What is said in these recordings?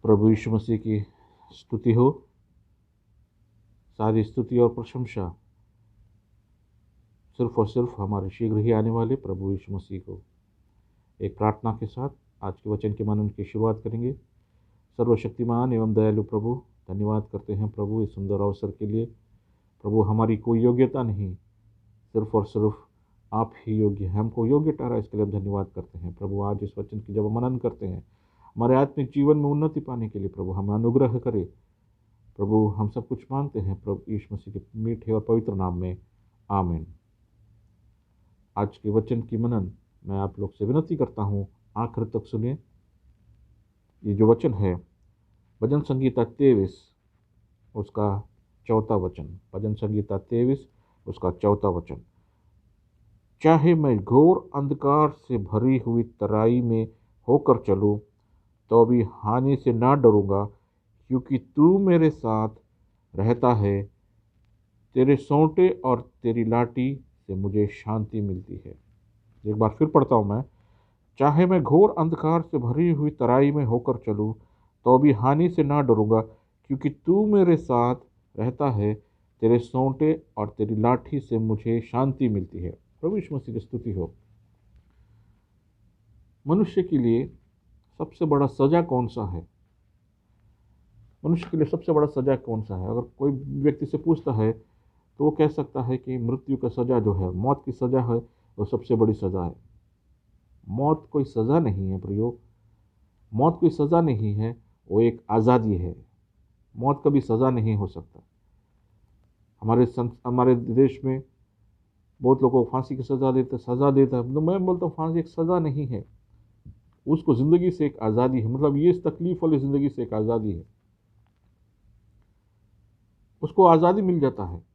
प्रभु यीशु मसीह की स्तुति हो। सारी स्तुति और प्रशंसा सिर्फ और सिर्फ हमारे शीघ्र ही आने वाले प्रभु यीशु मसीह को। एक प्रार्थना के साथ आज के वचन के मनन की शुरुआत करेंगे। सर्वशक्तिमान एवं दयालु प्रभु, धन्यवाद करते हैं प्रभु इस सुंदर अवसर के लिए। प्रभु, हमारी कोई योग्यता नहीं, सिर्फ और सिर्फ आप ही योग्य हैं, हमको योग्य ठहरा, इसके लिए हम धन्यवाद करते हैं। प्रभु, आज इस वचन की जब हम मनन करते हैं, हमारे आत्मिक जीवन में उन्नति पाने के लिए प्रभु हमें अनुग्रह करे। प्रभु, हम सब कुछ मांगते हैं प्रभु यीशु मसीह के मीठे और पवित्र नाम में, आमीन। आज के वचन की मनन मैं आप लोग से विनती करता हूँ, आखिर तक सुनिए। ये जो वचन है भजन संगीता 23 उसका 4था वचन। भजन संगीता 23 उसका 4था वचन। चाहे मैं घोर अंधकार से भरी हुई तराई में होकर चलूं, तो भी हानि से ना डरूंगा, क्योंकि तू मेरे साथ रहता है। तेरे सोंटे और तेरी लाठी से मुझे शांति मिलती है। एक बार फिर पढ़ता हूँ मैं। चाहे मैं घोर अंधकार से भरी हुई तराई में होकर चलूं, तो भी हानि से ना डरूंगा, क्योंकि तू मेरे साथ रहता है। तेरे सोंटे और तेरी लाठी से मुझे शांति मिलती है। प्रभु यीशु मसीह की स्तुति हो। मनुष्य के लिए सबसे बड़ा सजा कौन सा है? मनुष्य के लिए सबसे बड़ा सजा कौन सा है? अगर कोई व्यक्ति से पूछता है तो वो कह सकता है कि मृत्यु का सजा जो है, मौत की सजा है, वो सबसे बड़ी सजा है। मौत कोई सजा नहीं है प्रियो, मौत कोई सजा नहीं है, वो एक आज़ादी है। मौत कभी सजा नहीं हो सकता। हमारे देश में बहुत लोगों को फांसी की सजा देता है। तो मैं बोलता हूँ फांसी एक सजा नहीं है, उसको ज़िंदगी से एक आज़ादी है। मतलब ये इस तकलीफ वाली ज़िंदगी से एक आज़ादी है, उसको आज़ादी मिल जाता है।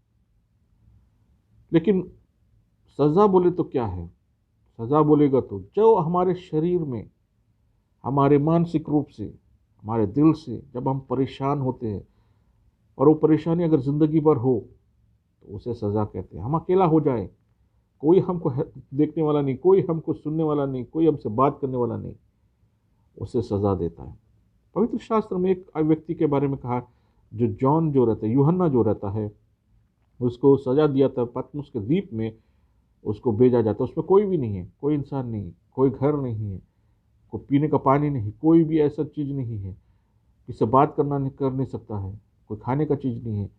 लेकिन सज़ा बोले तो क्या है? सज़ा बोलेगा तो जो हमारे शरीर में, हमारे मानसिक रूप से, हमारे दिल से जब हम परेशान होते हैं और वो परेशानी अगर ज़िंदगी भर हो, तो उसे सज़ा कहते हैं। हम अकेला हो जाए, कोई हमको देखने वाला नहीं, कोई हमको सुनने वाला नहीं, कोई हमसे बात करने वाला नहीं, उसे सज़ा देता है। पवित्र शास्त्र में एक व्यक्ति के बारे में कहा, जो जॉन जो रहता है, यूहन्ना जो रहता है, उसको सज़ा दिया था, पतमुस के द्वीप में उसको भेजा जाता है। उसमें कोई भी नहीं है, कोई इंसान नहीं, कोई घर नहीं है, कोई पीने का पानी नहीं, कोई भी ऐसा चीज़ नहीं है, किससे बात कर नहीं सकता है, कोई खाने का चीज़ नहीं है।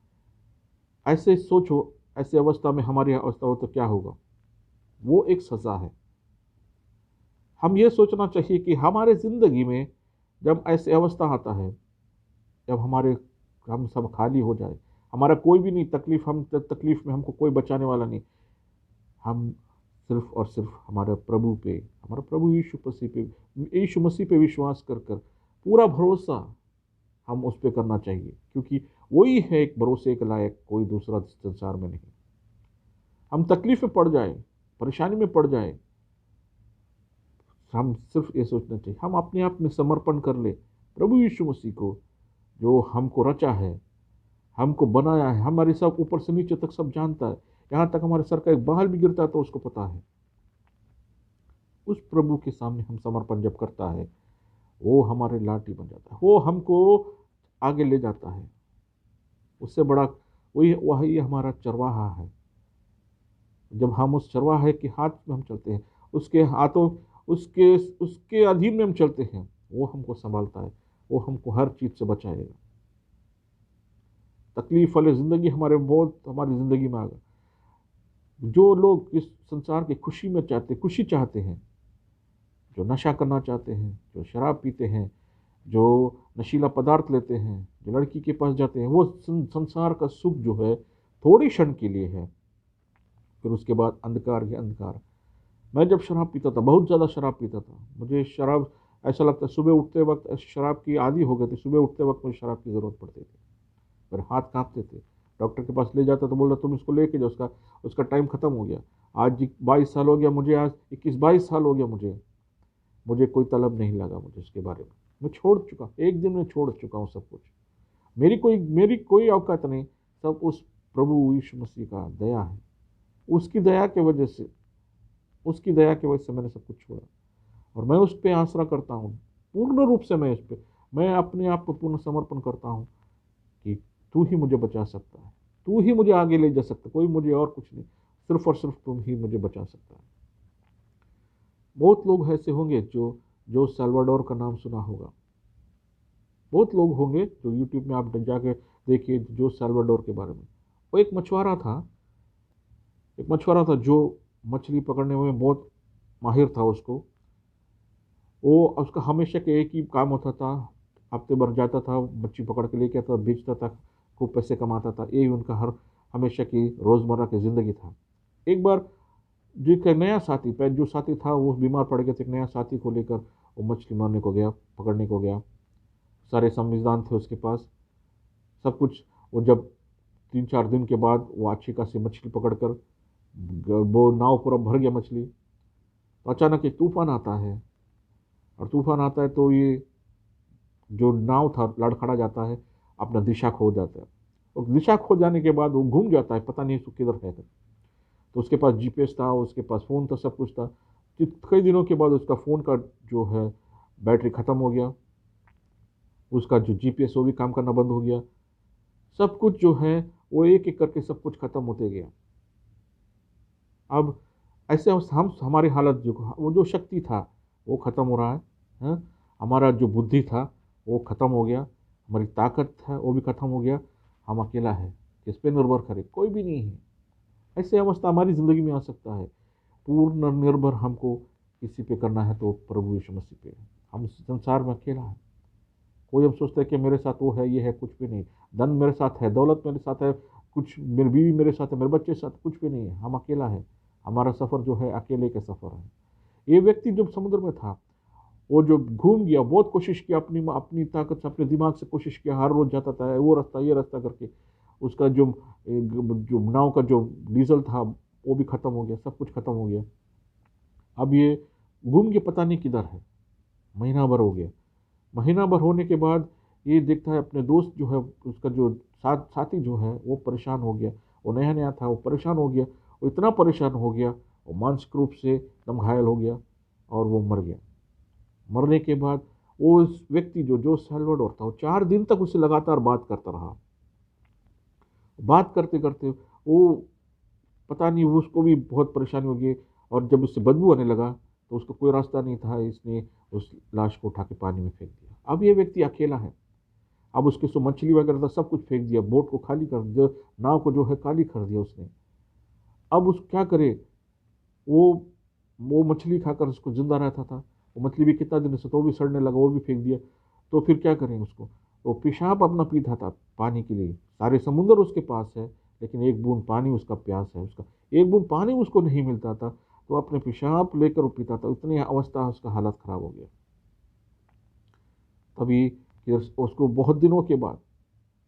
ऐसे सोचो, ऐसे अवस्था में हमारी अवस्था हो तो क्या होगा? वो एक सज़ा है। हम ये सोचना चाहिए कि हमारे ज़िंदगी में जब ऐसे अवस्था आता है, जब हम सब खाली हो जाए, हमारा कोई भी नहीं तकलीफ, हम तकलीफ में हमको कोई बचाने वाला नहीं, हम सिर्फ और सिर्फ हमारे प्रभु पे, हमारे प्रभु यीशु मसीह पे विश्वास कर कर पूरा भरोसा हम उस पर करना चाहिए, क्योंकि वही है एक भरोसे के लायक, कोई दूसरा संसार में नहीं। हम तकलीफ में पड़ जाए, परेशानी में पड़ जाए, हम सिर्फ ये सोचना चाहिए, हम अपने आप में समर्पण कर ले प्रभु यीशु मसीह को, जो हमको रचा है, हमको बनाया है, हमारे सब ऊपर से नीचे तक सब जानता है, यहाँ तक हमारे सर का एक बाल भी गिरता है तो उसको पता है। उस प्रभु के सामने हम समर्पण जब करता है, वो हमारे लाठी बन जाता है, वो हमको आगे ले जाता है। उससे बड़ा वही हमारा चरवाहा है। जब हम उस चरवाहे के हाथ में हम चलते हैं, उसके हाथों, उसके उसके अधीन में हम चलते हैं, वो हमको संभालता है, वो हमको हर चीज़ से बचाएगा। तकलीफ वाली ज़िंदगी हमारी ज़िंदगी में आ गई। जो लोग इस संसार की खुशी चाहते हैं, जो नशा करना चाहते हैं, जो शराब पीते हैं, जो नशीला पदार्थ लेते हैं, जो लड़की के पास जाते हैं, वो संसार का सुख जो है थोड़ी क्षण के लिए है, फिर उसके बाद अंधकार ही अंधकार। मैं जब शराब पीता था, बहुत ज़्यादा शराब पीता था, मुझे शराब ऐसा लगता, सुबह उठते वक्त शराब की आदी हो गई थी, सुबह उठते वक्त मुझे शराब की ज़रूरत पड़ती थी, फिर हाथ कांपते थे। डॉक्टर के पास ले जाता तो बोल रहा तुम इसको लेके जाओ, उसका टाइम ख़त्म हो गया। आज 22 साल हो गया मुझे, आज 21-22 साल हो गया मुझे कोई तलब नहीं लगा मुझे इसके बारे में। मैं छोड़ चुका, एक दिन में छोड़ चुका हूँ सब कुछ। मेरी कोई औकात नहीं, सब उस प्रभु यीशु मसीह का दया है। उसकी दया की वजह से मैंने सब कुछ छोड़ा, और मैं उस पर आसरा करता हूँ पूर्ण रूप से। मैं उस पर मैं अपने आप को पूर्ण समर्पण करता हूँ कि तू ही मुझे बचा सकता है, तू ही मुझे आगे ले जा सकता है, कोई मुझे और कुछ नहीं, सिर्फ और सिर्फ तुम ही मुझे बचा सकता है। बहुत लोग ऐसे होंगे जो साल्वाडोर का नाम सुना होगा। बहुत लोग होंगे जो यूट्यूब में आप जाके देखिए जो साल्वाडोर के बारे में। वो एक मछुआरा था जो मछली पकड़ने में बहुत माहिर था। वो उसका हमेशा के एक ही काम होता था, हफ्ते भर जाता था, मच्छी पकड़ के लेके आता, बेचता था, खूब पैसे कमाता था। यही उनका हर हमेशा की रोज़मर्रा की ज़िंदगी था। एक बार जो एक नया साथी जो साथी था वो बीमार पड़ गया था। एक नया साथी को लेकर वो मछली मारने को गया, पकड़ने को गया। सारे संविधान थे उसके पास, सब कुछ। वो जब 3-4 दिन के बाद वो अच्छी खासी मछली पकड़कर वो नाव पूरा भर गया मछली, तो अचानक एक तूफान आता है। और तूफान आता है तो ये जो नाव था लड़खड़ा जाता है, अपना दिशा खो जाता है। और दिशा खो जाने के बाद वो घूम जाता है, पता नहीं उसको किधर है। तो उसके पास जीपीएस था, उसके पास फ़ोन था, सब कुछ था। कई दिनों के बाद उसका फ़ोन का जो है बैटरी ख़त्म हो गया, उसका जो जीपीएस वो भी काम करना बंद हो गया। सब कुछ जो है वो एक एक करके सब कुछ ख़त्म होते गया। अब ऐसे हम हमारी हालत जो वो जो शक्ति था वो ख़त्म हो रहा है, हाँ? हमारा जो बुद्धि था वो ख़त्म हो गया, हमारी ताकत है वो भी ख़त्म हो गया। हम अकेला है, किस पे निर्भर करें, कोई भी नहीं है। ऐसे अवस्था हमारी ज़िंदगी में आ सकता है। पूर्ण निर्भर हमको किसी पे करना है तो प्रभु यीशु मसीह पे है। हम इस संसार में अकेला है। कोई हम सोचते हैं कि मेरे साथ वो है, ये है, कुछ भी नहीं। धन मेरे साथ है, दौलत मेरे साथ है, कुछ मेरी बीवी मेरे साथ है, मेरे बच्चे साथ, कुछ भी नहीं है। हम अकेला है। हमारा सफ़र जो है अकेले का सफ़र है। ये व्यक्ति जब समुद्र में था, वो जो घूम गया, बहुत कोशिश किया, अपनी अपनी ताकत से, अपने दिमाग से कोशिश किया, हर रोज जाता था वो रास्ता ये रास्ता करके। उसका जो नाव का जो डीजल था वो भी खत्म हो गया, सब कुछ खत्म हो गया। अब ये घूम के पता नहीं किधर है। महीना भर हो गया। महीना भर होने के बाद ये देखता है अपने दोस्त जो है, उसका जो साथी जो है वो परेशान हो गया। वो नया नया था, वो परेशान हो गया। वो इतना परेशान हो गया, वो मानसिक रूप से एकदम घायल हो गया और वो मर गया। मरने के बाद वो उस व्यक्ति जो साल्वाडोर था, वो 4 दिन तक उससे लगातार बात करता रहा। बात करते करते वो पता नहीं, वो उसको भी बहुत परेशानी हो गई। और जब उससे बदबू आने लगा तो उसको कोई रास्ता नहीं था, इसने उस लाश को उठा के पानी में फेंक दिया। अब ये व्यक्ति अकेला है। अब उसके सो मछली वगैरह था, सब कुछ फेंक दिया, बोट को खाली कर दिया, नाव को जो है खाली कर दिया उसने। अब उस क्या करे, वो वो मछली खाकर उसको जिंदा रहता था। वो मछली भी कितना दिन से तो वो भी सड़ने लगा, वो भी फेंक दिया। तो फिर क्या करें उसको। वो पेशाब अपना पीता था पानी के लिए। सारे समुंदर उसके पास है, लेकिन एक बूंद पानी उसका प्यास है, उसका एक बूंद पानी उसको नहीं मिलता था। तो अपने पेशाब लेकर वो पीता था। इतनी अवस्था, उसका हालत खराब हो गया। तभी फिर उसको बहुत दिनों के बाद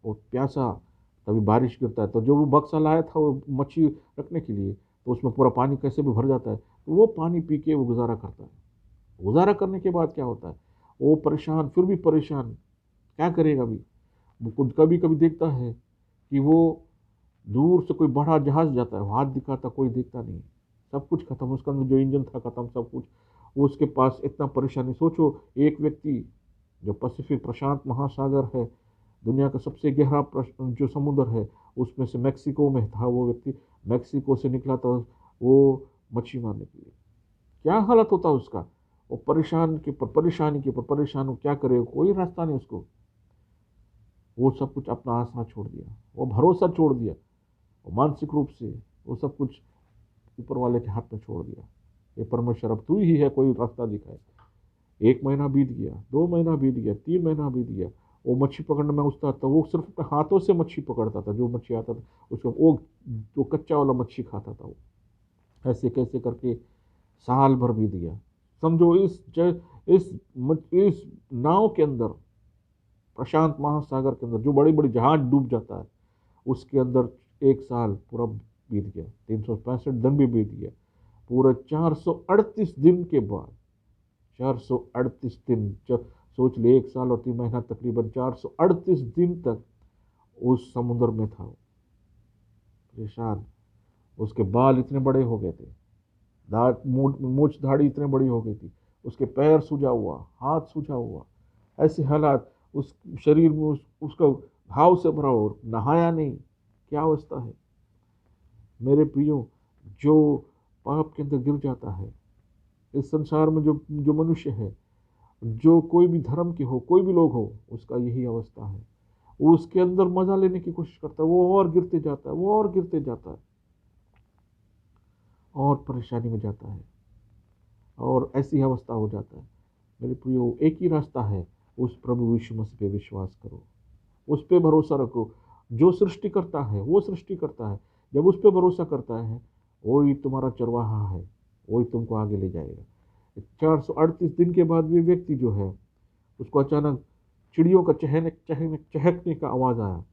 वो प्यासा, तभी बारिश गिरता है। तो जो वो बक्सा लाया था वो मच्छी रखने के लिए, तो उसमें पूरा पानी कैसे भी भर जाता है। तो वो पानी पी के वो गुजारा करता है। गुजारा करने के बाद क्या होता है, वो परेशान, फिर भी परेशान, क्या करेगा अभी। वो खुद कभी कभी देखता है कि वो दूर से कोई बड़ा जहाज जाता है, हाथ दिखाता, कोई देखता नहीं। सब कुछ खत्म, उसका अंदर जो इंजन था खत्म, सब कुछ। वो उसके पास इतना परेशानी। सोचो, एक व्यक्ति जो पैसिफिक प्रशांत महासागर है, दुनिया का सबसे गहरा जो समुद्र है, उसमें से मैक्सिको में था वो व्यक्ति। मैक्सिको से निकला था वो मच्छी मारने के लिए। क्या हालत होता उसका। वो परेशान के पर परेशानी के पर परेशान, वो क्या करे, कोई रास्ता नहीं उसको। वो सब कुछ अपना आसरा छोड़ दिया, वो भरोसा छोड़ दिया, वो मानसिक रूप से वो सब कुछ ऊपर वाले के हाथ में छोड़ दिया। ये परमेश्वर अब तू ही है, कोई रास्ता दिखाए। 1 महीना बीत गया, 2 महीना बीत गया, 3 महीना बीत गया। वो मच्छी पकड़ने में उस्ताद था। वो सिर्फ अपने हाथों से मच्छी पकड़ता था, जो मच्छी आता था उसको वो जो कच्चा वाला मच्छी खाता था वो। ऐसे कैसे करके साल भर बीत गया। समझो इस नाव के अंदर, प्रशांत महासागर के अंदर जो बड़ी बड़ी जहाज डूब जाता है, उसके अंदर 1 साल पूरा बीत गया, 365 दिन भी बीत गया। पूरा 438 दिन के बाद, 438 दिन, जब सोच ले, 1 साल और 3 महीना, तकरीबन 438 दिन तक उस समुद्र में था वो, परेशान। उसके बाल इतने बड़े हो गए थे, दाढ़ मूछ दाढ़ी इतने बड़ी हो गई थी, उसके पैर सूजा हुआ, हाथ सूजा हुआ, ऐसे हालात। उस शरीर में उसका घाव से भरा हो, नहाया नहीं, क्या अवस्था है मेरे प्रियो। जो पाप के अंदर गिर जाता है, इस संसार में जो मनुष्य है, जो कोई भी धर्म के हो, कोई भी लोग हो, उसका यही अवस्था है। वो उसके अंदर मजा लेने की कोशिश करता है, वो और गिरते जाता है, वो और गिरते जाता है, और परेशानी में जाता है, और ऐसी अवस्था हो जाता है। मेरे प्रियो, एक ही रास्ता है, उस प्रभु यीशु मसीह पे विश्वास करो, उस पे भरोसा रखो। जो सृष्टि करता है वो सृष्टि करता है, जब उस पे भरोसा करता है, वही तुम्हारा चरवाहा है, वही तुमको आगे ले जाएगा। 438 दिन के बाद भी व्यक्ति जो है, उसको अचानक चिड़ियों का चहने चहने चहकने का आवाज़ आया।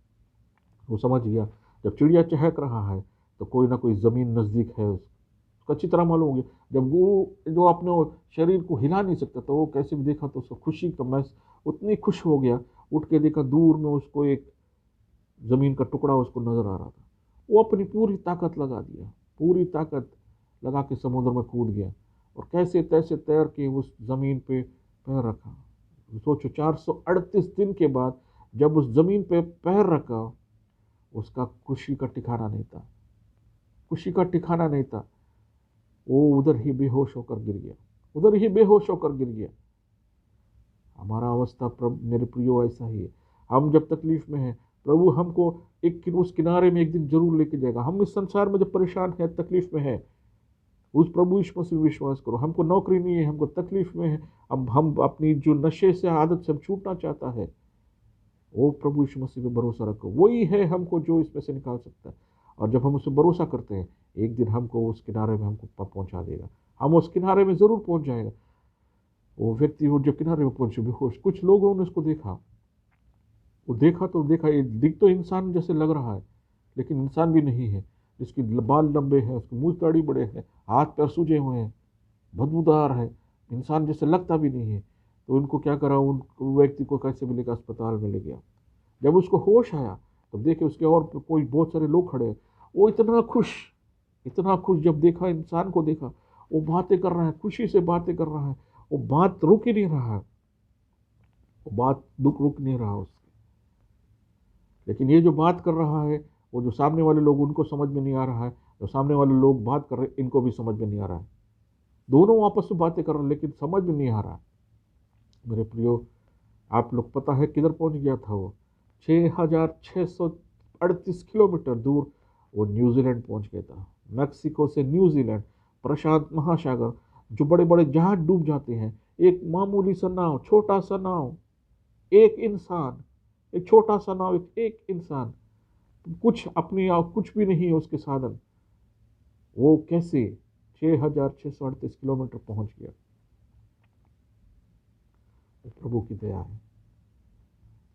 वो समझ गया जब चिड़िया चहक रहा है तो कोई ना कोई ज़मीन नज़दीक है। उसको अच्छी तरह मालूम हो गया। जब वो जो अपने शरीर को हिला नहीं सकता तो वो कैसे भी देखा तो उसको खुशी का महस उतनी खुश हो गया। उठ के देखा दूर में उसको एक ज़मीन का टुकड़ा उसको नज़र आ रहा था। वो अपनी पूरी ताकत लगा दिया, पूरी ताकत लगा के समुद्र में कूद गया और कैसे तैसे तैर के उस ज़मीन पे पैर रखा। सोचो 438 दिन के बाद जब उस ज़मीन पे पैर रखा, उसका खुशी का ठिकाना नहीं था, खुशी का ठिकाना नहीं था। वो उधर ही बेहोश होकर गिर गया, उधर ही बेहोश होकर गिर गया। हमारा अवस्था मेरे प्रियो ऐसा ही है। हम जब तकलीफ में हैं, प्रभु हमको उस किनारे में एक दिन जरूर लेके जाएगा। हम इस संसार में जब परेशान है, तकलीफ में है, उस प्रभु यीशु मसीह पे विश्वास करो। हमको नौकरी नहीं है, हमको तकलीफ में है, अब हम अपनी जो नशे से आदत से हम छूटना चाहता है, वो प्रभु यीशु मसीह पे भरोसा रखो। वही है हमको जो इसमें से निकाल सकता है। और जब हम उस पर भरोसा करते हैं, एक दिन हमको उस किनारे में हमको पहुंचा देगा। हम उस किनारे में जरूर पहुंच जाएगा। वो व्यक्ति वो जो किनारे में पहुंचे बेहोश, कुछ लोगों ने उसको देखा, वो देखा तो देखा, ये दिख तो इंसान जैसे लग रहा है, लेकिन इंसान भी नहीं है। जिसकी बाल लंबे हैं, उसकी मूंछ दाढ़ी बड़े हैं, हाथ पैर सूजे हुए हैं, बदबूदार है, इंसान जैसे लगता भी नहीं है। तो उनको क्या करा, उन व्यक्ति को कैसे भी लेकर अस्पताल में ले गया। जब उसको होश आया तो देखे उसके और कोई बहुत सारे लोग खड़े हैं। वो इतना खुश जब देखा, इंसान को देखा, वो बातें कर रहा है, खुशी से बातें कर रहा है, वो बात रुक ही नहीं रहा है, वो बात दुख रुक नहीं रहा उसकी। लेकिन ये जो बात कर रहा है, वो जो सामने वाले लोग, उनको समझ में नहीं आ रहा है। जो सामने वाले लोग बात कर रहे हैं, इनको भी समझ में नहीं आ रहा है। दोनों आपस में बातें कर रहे हैं, लेकिन समझ में नहीं आ रहा है। मेरे प्रियो, आप लोग पता है किधर पहुंच गया था वो? 6,638 किलोमीटर दूर वो न्यूजीलैंड पहुंच गया था। मैक्सिको से न्यूजीलैंड, प्रशांत महासागर, जो बड़े बड़े जहाज डूब जाते हैं, एक मामूली सा नाव, छोटा सा नाव, एक इंसान, एक छोटा सा नाव, एक इंसान, कुछ भी नहीं है उसके साधन, वो कैसे 6,638 किलोमीटर पहुंच गया? वो प्रभु की दया है।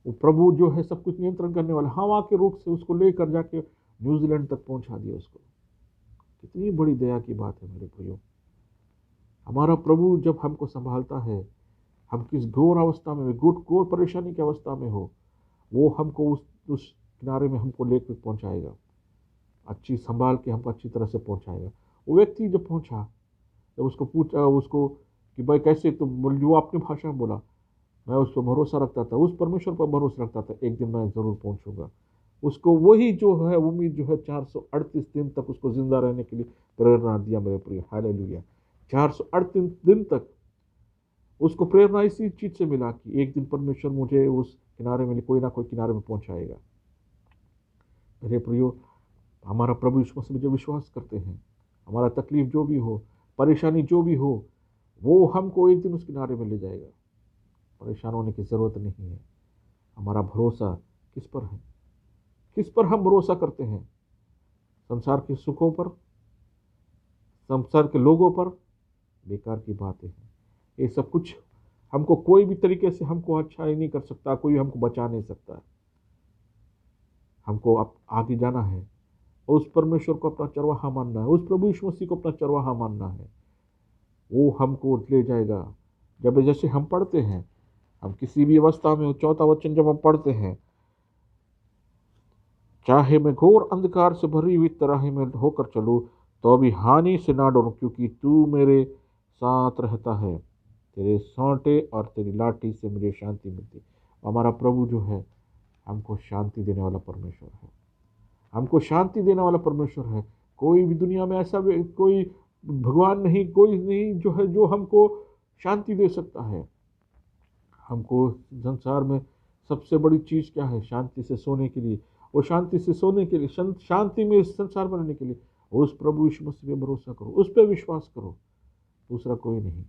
वो प्रभु जो है सब कुछ नियंत्रण करने वाला, हवा के रूप से उसको लेकर जाके न्यूजीलैंड तक पहुंचा दिया उसको। कितनी बड़ी दया की बात है मेरे प्रियो। हमारा प्रभु जब हमको संभालता है, हम किस घोर अवस्था में, घोर परेशानी की अवस्था में हो, वो हमको उस किनारे में हमको लेकर पहुंचाएगा, अच्छी संभाल के हमको अच्छी तरह से पहुंचाएगा। वो व्यक्ति जब पहुंचा, जब उसको पूछा उसको कि भाई कैसे तुम, जो अपनी भाषा में बोला, मैं उस पर भरोसा रखता था, उस परमेश्वर पर भरोसा रखता था, एक दिन मैं ज़रूर पहुंचूंगा। उसको वही जो है उम्मीद जो है 438 दिन तक उसको जिंदा रहने के लिए प्रेरणा दिया मेरे प्रिय। हालेलुया। 438 दिन तक उसको प्रेरणा इसी चीज से मिला कि एक दिन परमेश्वर मुझे उस किनारे में, कोई ना कोई किनारे में पहुंचाएगा। मेरे प्रियो, हमारा प्रभु यीशु मसीह में जो विश्वास करते हैं, हमारा तकलीफ जो भी हो, परेशानी जो भी हो, वो हमको एक दिन उस किनारे में ले जाएगा। परेशान होने की ज़रूरत नहीं है। हमारा भरोसा किस पर है? किस पर हम भरोसा करते हैं? संसार के सुखों पर, संसार के लोगों पर? बेकार की बातें हैं ये सब कुछ। हमको कोई भी तरीके से हमको अच्छा ही नहीं कर सकता, कोई हमको बचा नहीं सकता। हमको अब आगे जाना है, उस परमेश्वर को अपना चरवाहा मानना है, उस प्रभु यीशु मसीह को अपना चरवाहा मानना है। वो हमको ले जाएगा। जब जैसे हम पढ़ते हैं, हम किसी भी अवस्था में, 4वां वचन जब हम पढ़ते हैं, चाहे मैं घोर अंधकार से भरी हुई तराही में होकर चलूं तो भी हानि से ना डरूं, क्योंकि तू मेरे साथ रहता है, तेरे सोंटे और तेरी लाठी से मुझे शांति मिलती। हमारा प्रभु जो है हमको शांति देने वाला परमेश्वर है, हमको शांति देने वाला परमेश्वर है। कोई भी दुनिया में ऐसा कोई भगवान नहीं, कोई नहीं जो है जो हमको शांति दे सकता है। हमको संसार में सबसे बड़ी चीज़ क्या है? शांति से सोने के लिए, वो शांति से सोने के लिए, शांति में इस संसार में रहने के लिए उस प्रभु यीशु मसीह पे भरोसा करो, उस पर विश्वास करो। दूसरा कोई नहीं,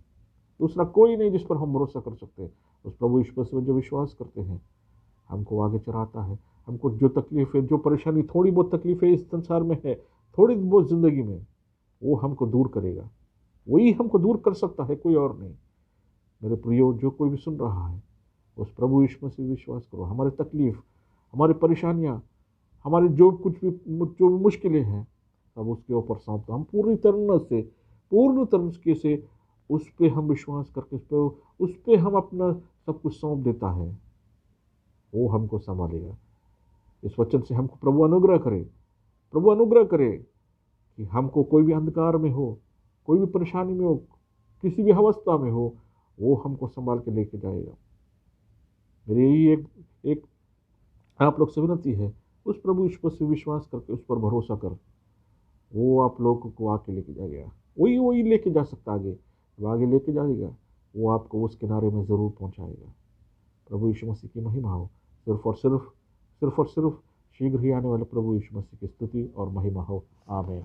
दूसरा कोई नहीं जिस पर हम भरोसा कर सकते हैं। उस प्रभु यीशु मसीह पर जो विश्वास करते हैं हमको आगे चढ़ाता है। हमको जो तकलीफ है, जो परेशानी, थोड़ी बहुत तकलीफ है इस संसार में है, थोड़ी बहुत ज़िंदगी में, वो हमको दूर करेगा। वही हमको दूर कर सकता है, कोई और नहीं। मेरे प्रियो, जो कोई भी सुन रहा है उस प्रभु यीशु मसीह विश्वास करो। हमारी तकलीफ, हमारी परेशानियाँ, हमारे जो कुछ भी जो भी मुश्किलें हैं सब उसके ऊपर सौंप दो। हम पूर्ण तरीके से उस पर हम विश्वास करके उस पर हम अपना सब कुछ सौंप देता है, वो हमको संभालेगा। इस वचन से हमको प्रभु अनुग्रह करे, प्रभु अनुग्रह करे कि हमको कोई भी अंधकार में हो, कोई भी परेशानी में हो, किसी भी अवस्था में हो, वो हमको संभाल के लेके जाएगा। मेरी यही एक आप लोग से विनती है, उस प्रभु यीशु पर विश्वास करके उस पर भरोसा कर, वो आप लोगों को आके लेके जाएगा। वही लेके जा सकता आगे, वो आगे लेके जाएगा, वो आपको उस किनारे में ज़रूर पहुंचाएगा। प्रभु यीशु मसीह की महिमा हो। सिर्फ और सिर्फ शीघ्र ही आने वाले प्रभु यीशु मसीह की स्तुति और महिमा हो। आमीन।